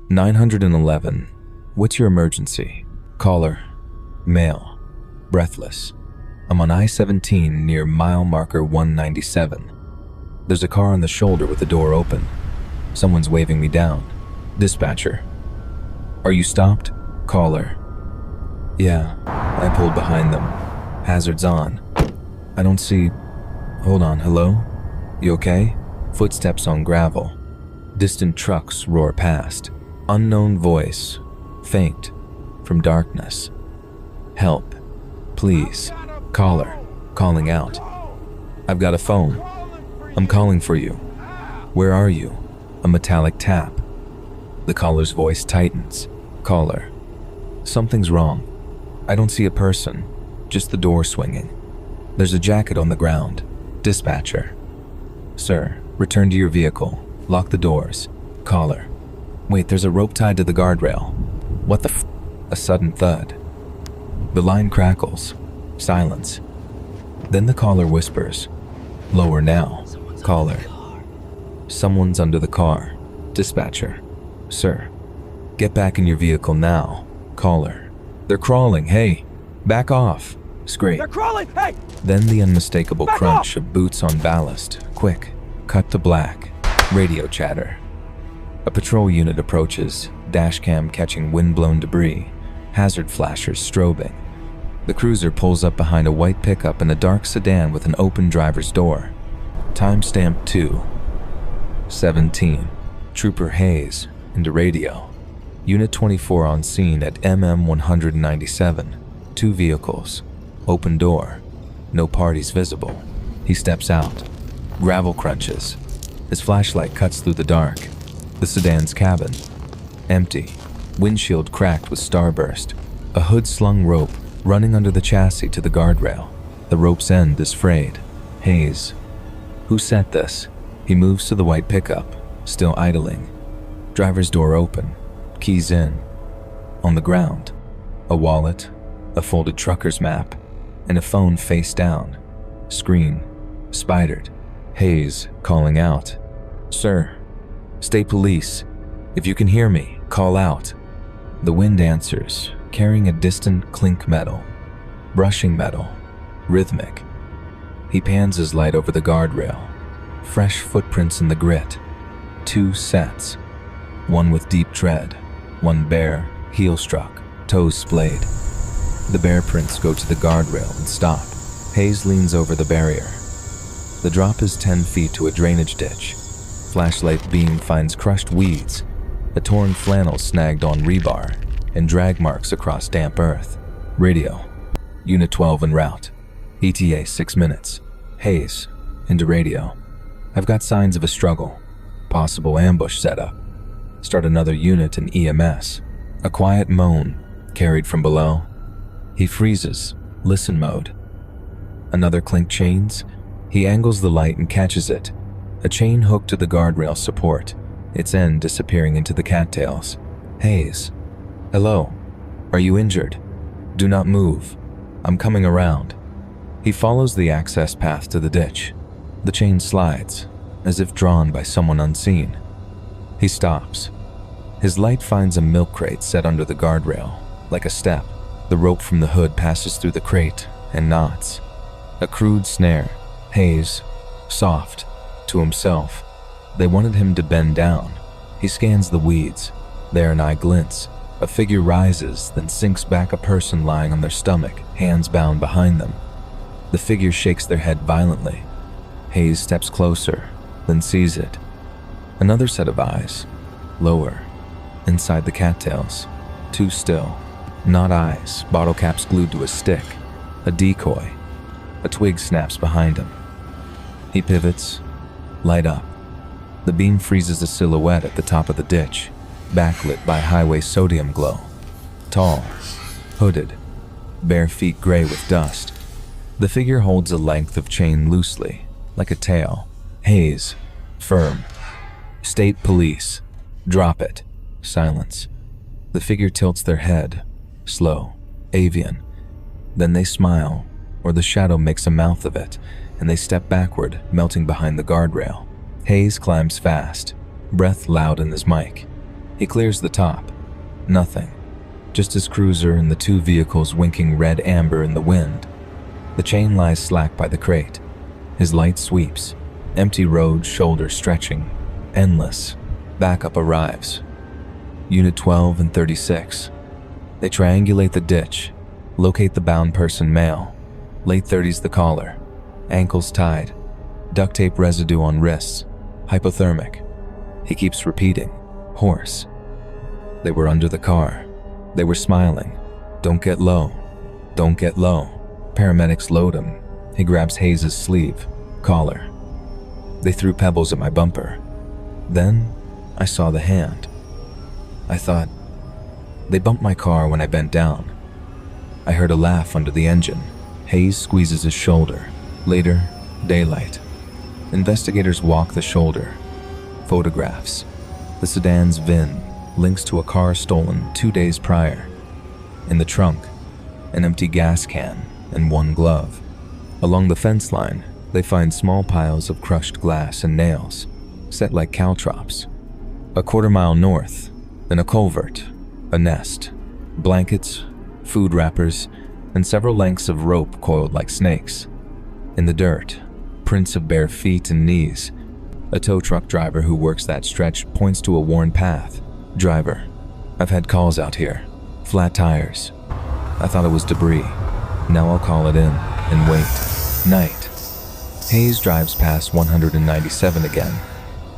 911. What's your emergency? Caller. Male. Breathless. I'm on I-17 near mile marker 197. There's a car on the shoulder with the door open. Someone's waving me down. Dispatcher. Are you stopped? Caller. Yeah, I pulled behind them. Hazards on. I don't see... Hold on, hello? You okay? Footsteps on gravel. Distant trucks roar past. Unknown voice. Faint. From darkness. Help. Please. Caller. Calling out. I've got a phone. I'm calling for you. Where are you? A metallic tap. The caller's voice tightens. Caller. Something's wrong. I don't see a person. Just the door swinging. There's a jacket on the ground. Dispatcher. Sir, return to your vehicle. Lock the doors. Caller. Wait, there's a rope tied to the guardrail. What the f? A sudden thud. The line crackles. Silence. Then the caller whispers. Lower now. Caller. Someone's under the car. Dispatcher. Sir, get back in your vehicle now. Caller. They're crawling. Hey, back off. Scrape. They're crawling. Hey! Then the unmistakable Back crunch off! of boots on ballast. Quick. Cut to black. Radio chatter. A patrol unit approaches, dashcam catching windblown debris, hazard flashers strobing. The cruiser pulls up behind a white pickup and a dark sedan with an open driver's door. Timestamp 2:17. Trooper Hayes, into radio. Unit 24 on scene at MM 197. 2 vehicles. Open door. No parties visible. He steps out. Gravel crunches. His flashlight cuts through the dark. The sedan's cabin. Empty. Windshield cracked with starburst. A hood-slung rope running under the chassis to the guardrail. The rope's end is frayed. Hayes. Who set this? He moves to the white pickup, still idling. Driver's door open. Keys in. On the ground. A wallet. A folded trucker's map. And a phone face down. Screen. Spidered. Hayes calling out. Sir. State police. If you can hear me, call out. The wind answers, carrying a distant clink metal. Brushing metal. Rhythmic. He pans his light over the guardrail. Fresh footprints in the grit. 2 sets. One with deep tread. One bare, heel-struck, toes splayed. The bare prints go to the guardrail and stop. Hayes leans over the barrier. The drop is 10 feet to a drainage ditch. Flashlight beam finds crushed weeds, a torn flannel snagged on rebar, and drag marks across damp earth. Radio. Unit 12 en route. ETA 6 minutes. Hayes. Into radio. I've got signs of a struggle. Possible ambush setup. Start another unit in EMS. A quiet moan, carried from below. He freezes. Listen mode. Another clink chains. He angles the light and catches it. A chain hooked to the guardrail support, its end disappearing into the cattails. Hayes. Hello. Are you injured? Do not move. I'm coming around. He follows the access path to the ditch. The chain slides, as if drawn by someone unseen. He stops. His light finds a milk crate set under the guardrail. Like a step, the rope from the hood passes through the crate and knots. A crude snare. Hayes. Soft. To himself. They wanted him to bend down. He scans the weeds. There an eye glints. A figure rises, then sinks back, a person lying on their stomach, hands bound behind them. The figure shakes their head violently. Hayes steps closer, then sees it. Another set of eyes. Lower. Inside the cattails. 2 still. Not eyes, bottle caps glued to a stick. A decoy. A twig snaps behind him. He pivots. Light up. The beam freezes a silhouette at the top of the ditch, backlit by highway sodium glow. Tall, hooded, bare feet gray with dust. The figure holds a length of chain loosely, like a tail. Hayes. Firm. State police. Drop it. Silence. The figure tilts their head. Slow. Avian. Then they smile, or the shadow makes a mouth of it, and they step backward, melting behind the guardrail. Hayes climbs fast, breath loud in his mic. He clears the top. Nothing. Just his cruiser and the two vehicles winking red amber in the wind. The chain lies slack by the crate. His light sweeps. Empty road, shoulder stretching. Endless. Backup arrives. Unit 12 and 36. They triangulate the ditch. Locate the bound person male. Late 30s the caller. Ankles tied. Duct tape residue on wrists. Hypothermic. He keeps repeating. Hoarse. They were under the car. They were smiling. Don't get low. Don't get low. Paramedics load him. He grabs Hayes' sleeve. Collar. They threw pebbles at my bumper. Then I saw the hand. I thought, they bumped my car when I bent down. I heard a laugh under the engine. Hayes squeezes his shoulder. Later, daylight. Investigators walk the shoulder. Photographs. The sedan's VIN links to a car stolen 2 days prior. In the trunk, an empty gas can and one glove. Along the fence line, they find small piles of crushed glass and nails, set like caltrops. A quarter-mile north, in a culvert, a nest, blankets, food wrappers, and several lengths of rope coiled like snakes. In the dirt, prints of bare feet and knees. A tow truck driver who works that stretch points to a worn path. Driver, I've had calls out here. Flat tires. I thought it was debris. Now I'll call it in and wait. Night. Hayes drives past 197 again.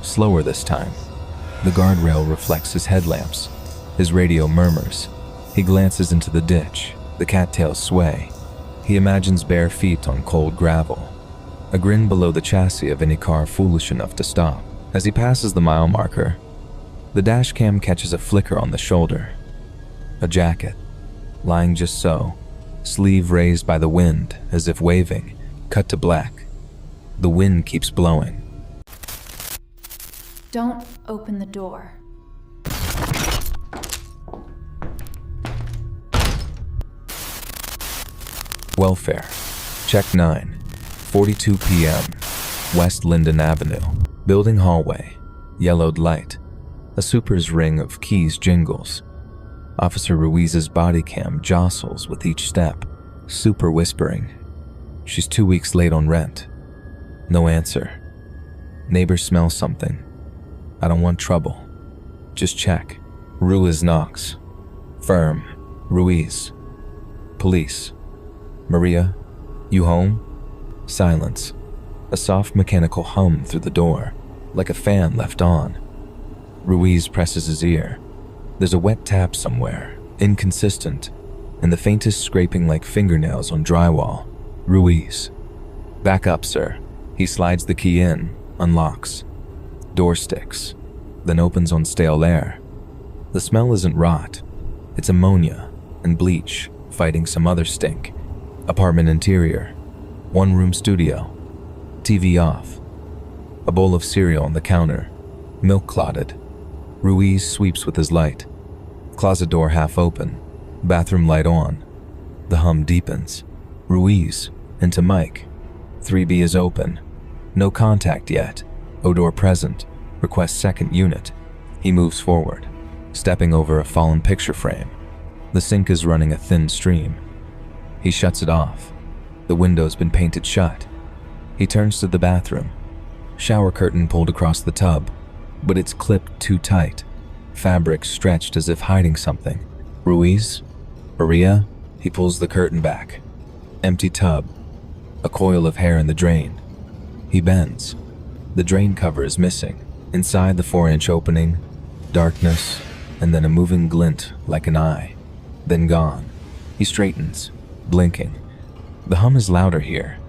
Slower this time. The guardrail reflects his headlamps. His radio murmurs. He glances into the ditch. The cattails sway. He imagines bare feet on cold gravel. A grin below the chassis of any car foolish enough to stop. As he passes the mile marker, the dash cam catches a flicker on the shoulder. A jacket, lying just so, sleeve raised by the wind as if waving, cut to black. The wind keeps blowing. Don't open the door. Welfare. Check 9. 42 p.m. West Linden Avenue. Building hallway. Yellowed light. A super's ring of keys jingles. Officer Ruiz's body cam jostles with each step. Super whispering. She's 2 weeks late on rent. No answer. Neighbors smell something. I don't want trouble. Just check. Ruiz knocks. Firm. Ruiz. Police. Maria, you home? Silence. A soft mechanical hum through the door, like a fan left on. Ruiz presses his ear. There's a wet tap somewhere, inconsistent, and the faintest scraping like fingernails on drywall. Ruiz. Back up, sir. He slides the key in, unlocks. Door sticks, then opens on stale air. The smell isn't rot. It's ammonia and bleach fighting some other stink. Apartment interior. One-room studio. TV off. A bowl of cereal on the counter. Milk clotted. Ruiz sweeps with his light. Closet door half open. Bathroom light on. The hum deepens. Ruiz, into Mike. 3B is open. No contact yet. Odor present. Requests second unit. He moves forward, stepping over a fallen picture frame. The sink is running a thin stream. He shuts it off. The window's been painted shut. He turns to the bathroom. Shower curtain pulled across the tub, but it's clipped too tight. Fabric stretched as if hiding something. Ruiz? Maria? He pulls the curtain back. Empty tub. A coil of hair in the drain. He bends. The drain cover is missing. Inside the 4-inch opening, darkness, and then a moving glint like an eye. Then gone. He straightens, blinking. The hum is louder here.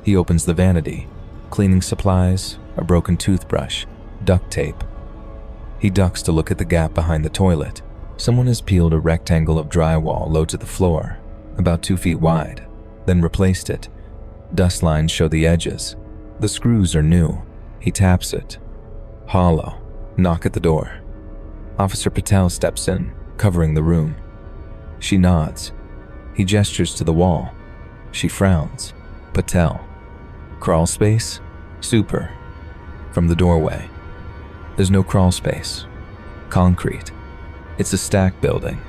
He opens the vanity. Cleaning supplies, a broken toothbrush, duct tape. He ducks to look at the gap behind the toilet. Someone has peeled a rectangle of drywall low to the floor, about 2 feet wide, then replaced it. Dust lines show the edges. The screws are new. He taps it. Hollow. Knock at the door. Officer Patel steps in, covering the room. She nods. He gestures to the wall. She frowns. Patel. Crawl space? Super. From the doorway. There's no crawl space. Concrete. It's a stack building.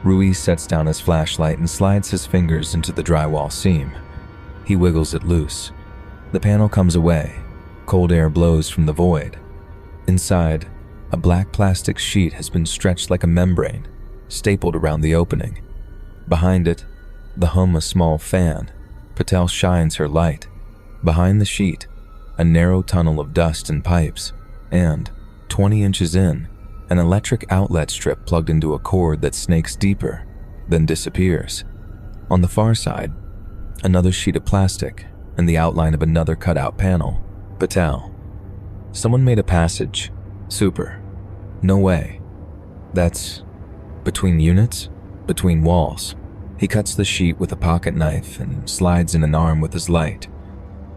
Ruiz sets down his flashlight and slides his fingers into the drywall seam. He wiggles it loose. The panel comes away. Cold air blows from the void. Inside, a black plastic sheet has been stretched like a membrane, stapled around the opening. Behind it, the hum a small fan. Patel shines her light. Behind the sheet, a narrow tunnel of dust and pipes, and, 20 inches in, an electric outlet strip plugged into a cord that snakes deeper, then disappears. On the far side, another sheet of plastic and the outline of another cutout panel. Patel. Someone made a passage. Super. No way. That's between units, between walls. He cuts the sheet with a pocket knife and slides in an arm with his light.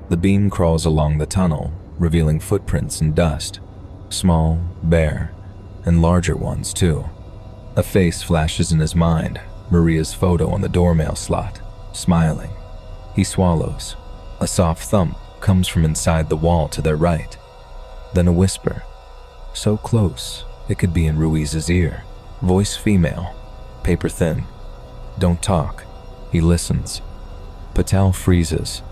The beam crawls along the tunnel, revealing footprints and dust. Small, bare, and larger ones too. A face flashes in his mind, Maria's photo on the doormail slot, smiling. He swallows. A soft thump comes from inside the wall to their right. Then a whisper, so close it could be in Ruiz's ear. Voice female, paper thin. Don't talk. He listens. Patel freezes.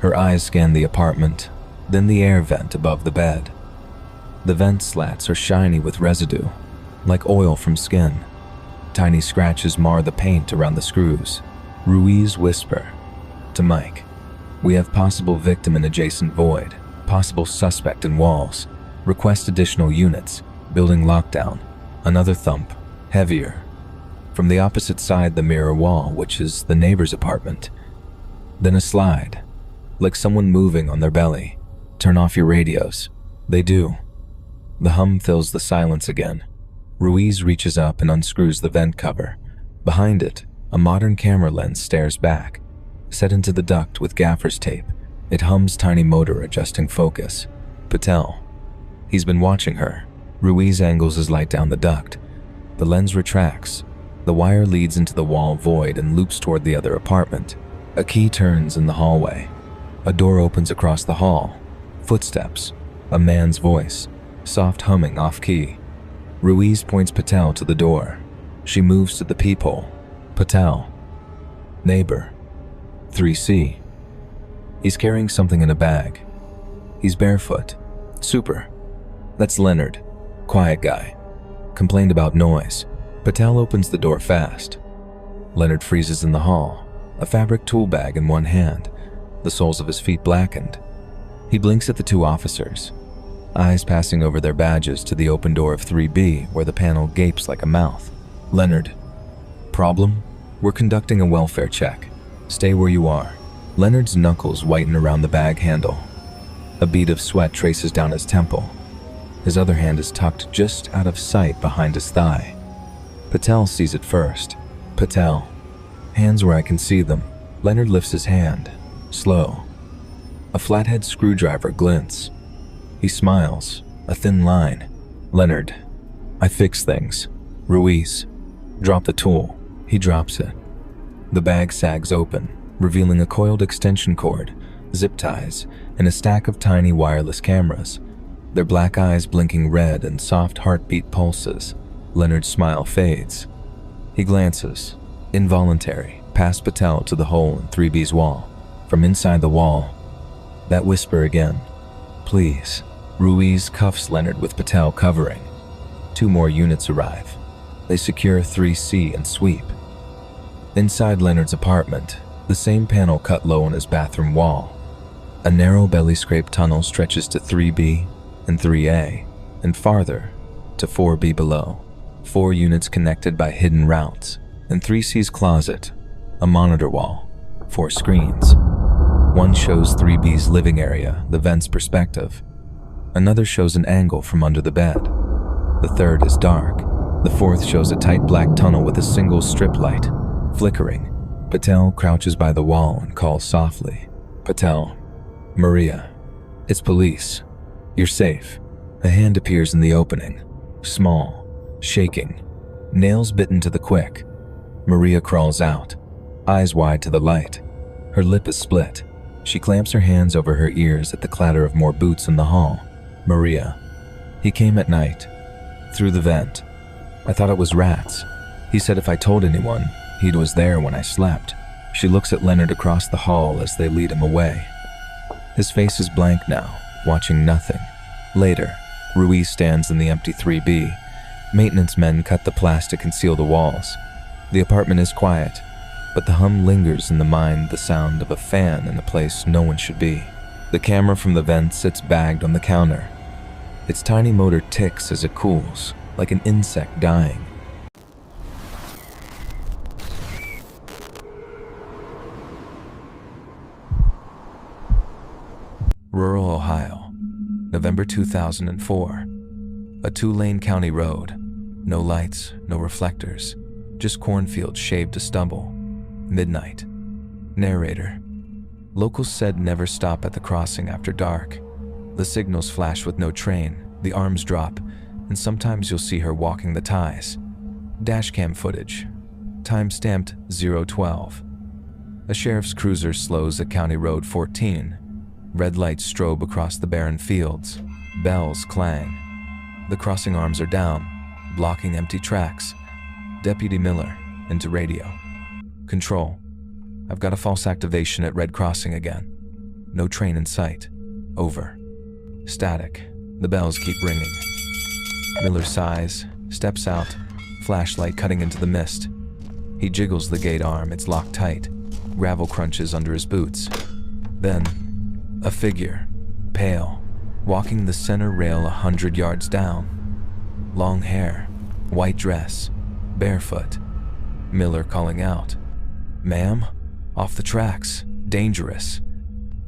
Her eyes scan the apartment, then the air vent above the bed. The vent slats are shiny with residue, like oil from skin. Tiny scratches mar the paint around the screws. Ruiz whisper to Mike, we have possible victim in adjacent void, possible suspect in walls. Request additional units, building lockdown. Another thump, heavier. From the opposite side, the mirror wall, which is the neighbor's apartment. Then a slide, like someone moving on their belly. Turn off your radios. They do. The hum fills the silence again. Ruiz reaches up and unscrews the vent cover. Behind it, a modern camera lens stares back. Set into the duct with gaffer's tape, it hums tiny motor adjusting focus. Patel. He's been watching her. Ruiz angles his light down the duct. The lens retracts. The wire leads into the wall void and loops toward the other apartment. A key turns in the hallway. A door opens across the hall. Footsteps. A man's voice. Soft humming off-key. Ruiz points Patel to the door. She moves to the peephole. Patel. Neighbor. 3C. He's carrying something in a bag. He's barefoot. Super. That's Leonard. Quiet guy. Complained about noise. Patel opens the door fast. Leonard freezes in the hall, a fabric tool bag in one hand, the soles of his feet blackened. He blinks at the two officers, eyes passing over their badges to the open door of 3B where the panel gapes like a mouth. Leonard. Problem? We're conducting a welfare check. Stay where you are. Leonard's knuckles whiten around the bag handle. A bead of sweat traces down his temple. His other hand is tucked just out of sight behind his thigh. Patel sees it first. Patel. Hands where I can see them. Leonard lifts his hand. Slow. A flathead screwdriver glints. He smiles. A thin line. Leonard. I fix things. Ruiz. Drop the tool. He drops it. The bag sags open, revealing a coiled extension cord, zip ties, and a stack of tiny wireless cameras. Their black eyes blinking red and soft heartbeat pulses. Leonard's smile fades. He glances, involuntary, past Patel to the hole in 3B's wall. From inside the wall, that whisper again. Please. Ruiz cuffs Leonard with Patel covering. 2 more units arrive. They secure 3C and sweep. Inside Leonard's apartment, the same panel cut low on his bathroom wall. A narrow belly-scraped tunnel stretches to 3B and 3A, and farther to 4B below. 4 units connected by hidden routes, and 3C's closet, a monitor wall, 4 screens. One shows 3B's living area, the vent's perspective. Another shows an angle from under the bed. The third is dark. The fourth shows a tight black tunnel with a single strip light, flickering. Patel crouches by the wall and calls softly. Patel. Maria. It's police. You're safe. A hand appears in the opening. Small. Shaking. Nails bitten to the quick. Maria crawls out. Eyes wide to the light. Her lip is split. She clamps her hands over her ears at the clatter of more boots in the hall. Maria. He came at night. Through the vent. I thought it was rats. He said if I told anyone, he was there when I slept. She looks at Leonard across the hall as they lead him away. His face is blank now, watching nothing. Later, Ruiz stands in the empty 3B. Maintenance men cut the plastic and seal the walls. The apartment is quiet, but the hum lingers in the mind, the sound of a fan in a place no one should be. The camera from the vent sits bagged on the counter. Its tiny motor ticks as it cools, like an insect dying. Rural Ohio, November 2004. A 2-lane county road. No lights, no reflectors, just cornfields shaved to stubble. Midnight. Narrator. Locals said never stop at the crossing after dark. The signals flash with no train, the arms drop, and sometimes you'll see her walking the ties. Dashcam footage. Time-stamped 012. A sheriff's cruiser slows at County Road 14. Red lights strobe across the barren fields. Bells clang. The crossing arms are down, blocking empty tracks. Deputy Miller, into radio. Control. I've got a false activation at Red Crossing again. No train in sight. Over. Static. The bells keep ringing. Miller sighs, steps out, flashlight cutting into the mist. He jiggles the gate arm, it's locked tight. Gravel crunches under his boots. Then, a figure, pale, walking the center rail 100 yards down. Long hair, white dress, barefoot. Miller calling out, "Ma'am, off the tracks, dangerous."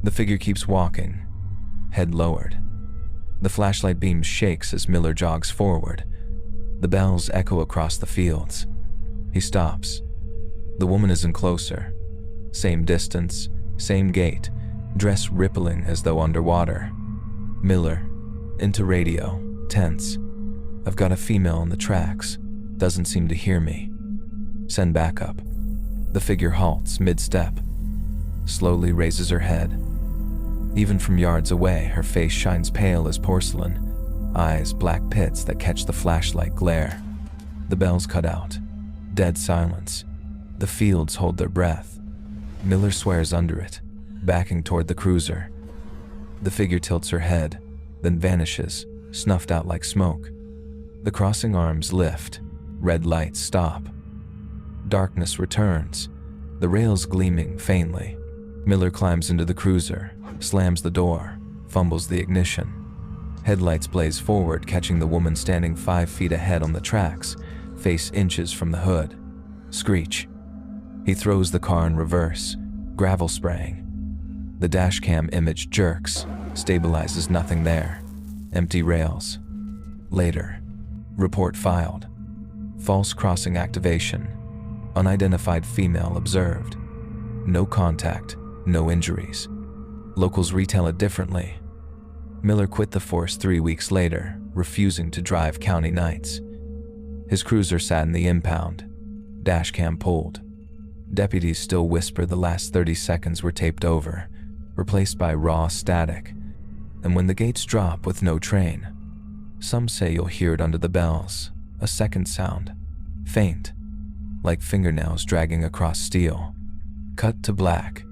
The figure keeps walking, head lowered. The flashlight beam shakes as Miller jogs forward. The bells echo across the fields. He stops. The woman isn't closer. Same distance, same gait, dress rippling as though underwater. Miller, into radio, tense. "I've got a female on the tracks. Doesn't seem to hear me. Send backup." The figure halts mid-step, slowly raises her head. Even from yards away, her face shines pale as porcelain, eyes black pits that catch the flashlight glare. The bells cut out. Dead silence. The fields hold their breath. Miller swears under it, backing toward the cruiser. The figure tilts her head, then vanishes, snuffed out like smoke. The crossing arms lift. Red lights stop. Darkness returns, the rails gleaming faintly. Miller climbs into the cruiser, slams the door, fumbles the ignition. Headlights blaze forward, catching the woman standing 5 feet ahead on the tracks, face inches from the hood. Screech. He throws the car in reverse, gravel spraying. The dashcam image jerks, stabilizes nothing there. Empty rails. Later. Report filed. False crossing activation. Unidentified female observed. No contact, no injuries. Locals retell it differently. Miller quit the force 3 weeks later, refusing to drive county nights. His cruiser sat in the impound. Dashcam pulled. Deputies still whisper the last 30 seconds were taped over, replaced by raw static. And when the gates drop with no train, some say you'll hear it under the bells, a second sound, faint, like fingernails dragging across steel. Cut to black.